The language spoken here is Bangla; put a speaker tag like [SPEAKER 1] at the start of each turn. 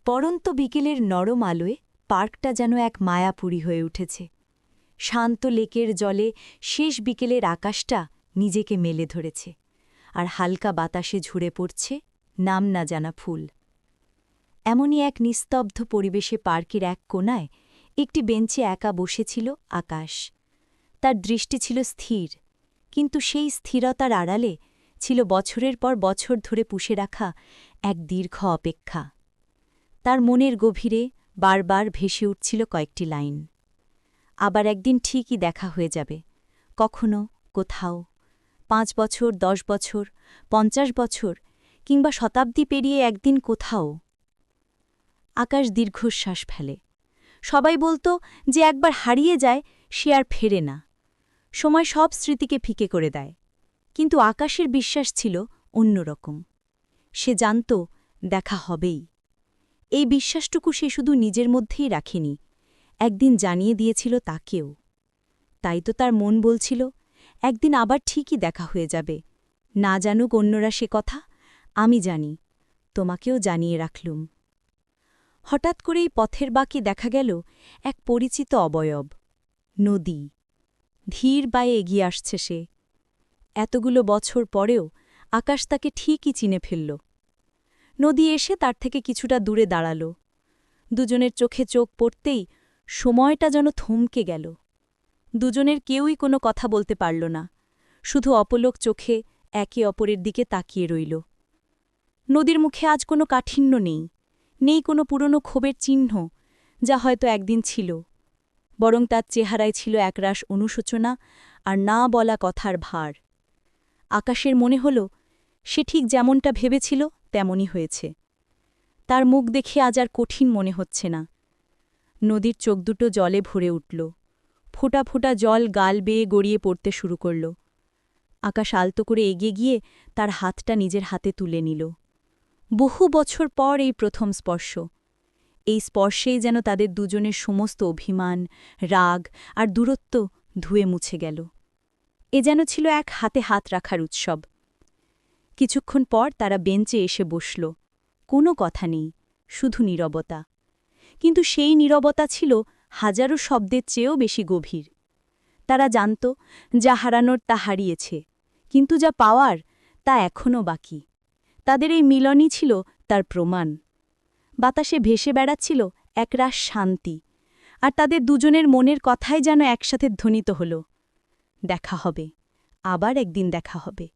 [SPEAKER 1] পরন্ত বিকেলের নরম আলোয় পার্কটা যেন এক মায়াপুরী হয়ে উঠেছে। শান্ত লেকের জলে শেষ বিকেলের আকাশটা নিজেকে মেলে ধরেছে, আর হালকা বাতাসে ঝুড়ে পড়ছে নাম না জানা ফুল। এমনই এক নিস্তব্ধ পরিবেশে পার্কের এক কোণায় একটি বেঞ্চে একা বসেছিল আকাশ। তার দৃষ্টি ছিল স্থির, কিন্তু সেই স্থিরতার আড়ালে ছিল বছরের পর বছর ধরে পুষে রাখা এক দীর্ঘ অপেক্ষা। তার মনের গভীরে বারবার ভেসে উঠছিল কয়েকটি লাইন। আবার একদিন ঠিকই দেখা হয়ে যাবে, কখনো কোথাও, ৫ বছর, ১০ বছর, ৫০ বছর, কিংবা শতাব্দী পেরিয়ে একদিন কোথাও। আকাশ দীর্ঘশ্বাস ফেলে। সবাই বলতো যে একবার হারিয়ে যায় সে আর ফেরে না, সময় সব স্মৃতিকে ফিকে করে দেয়। কিন্তু আকাশের বিশ্বাস ছিল অন্যরকম। সে জানত দেখা হবেই। এই বিশ্বাসটুকু সে শুধু নিজের মধ্যেই রাখেনি, একদিন জানিয়ে দিয়েছিল তাকেও। তাই তো তার মন বলছিল, একদিন আবার ঠিকই দেখা হয়ে যাবে। না জানুক অন্যরা সে কথা, আমি জানি, তোমাকেও জানিয়ে রাখলুম। হঠাৎ করেই পথের বাঁকে দেখা গেল এক পরিচিত অবয়ব, নদী। ধীর পায়ে এগিয়ে আসছে সে। এতগুলো বছর পরেও আকাশ তাকে ঠিকই চিনে ফেলল। নদী এসে তার থেকে কিছুটা দূরে দাঁড়াল। দুজনের চোখে চোখ পড়তেই সময়টা যেন থমকে গেল। দুজনের কেউই কোনো কথা বলতে পারল না, শুধু অপলক চোখে একে অপরের দিকে তাকিয়ে রইল। নদীর মুখে আজ কোনো কাঠিন্য নেই, নেই কোনো পুরনো ক্ষোভের চিহ্ন, যা হয়তো একদিন ছিল। বরং তার চেহারায় ছিল একরাশ অনুশোচনা আর না বলা কথার ভার। আকাশের মনে হল সে ঠিক যেমনটা ভেবেছিল তেমনই হয়েছে। তার মুখ দেখে আজ আর কঠিন মনে হচ্ছে না। নদীর চোখ দুটো জলে ভরে উঠল। ফোঁটা ফোঁটা জল গাল বেয়ে গড়িয়ে পড়তে শুরু করল। আকাশ আলতো করে এগিয়ে গিয়ে তার হাতটা নিজের হাতে তুলে নিল। বহু বছর পর এই প্রথম স্পর্শ। এই স্পর্শেই যেন তাদের দুজনের সমস্ত অভিমান, রাগ আর দূরত্ব ধুয়ে মুছে গেল। এ যেন ছিল এক হাতে হাত রাখার উৎসব। কিছুক্ষণ পর তারা বেঞ্চে এসে বসল। কোনো কথা নেই, শুধু নীরবতা। কিন্তু সেই নীরবতা ছিল হাজারো শব্দের চেয়েও বেশি গভীর। তারা জানত যা হারানোর তা হারিয়েছে, কিন্তু যা পাওয়ার তা এখনও বাকি। তাদের এই মিলনই ছিল তার প্রমাণ। বাতাসে ভেসে বেড়াচ্ছিল একরাশ শান্তি, আর তাদের দুজনের মনের কথাই যেন একসাথে ধ্বনিত হল, দেখা হবে, আবার একদিন দেখা হবে।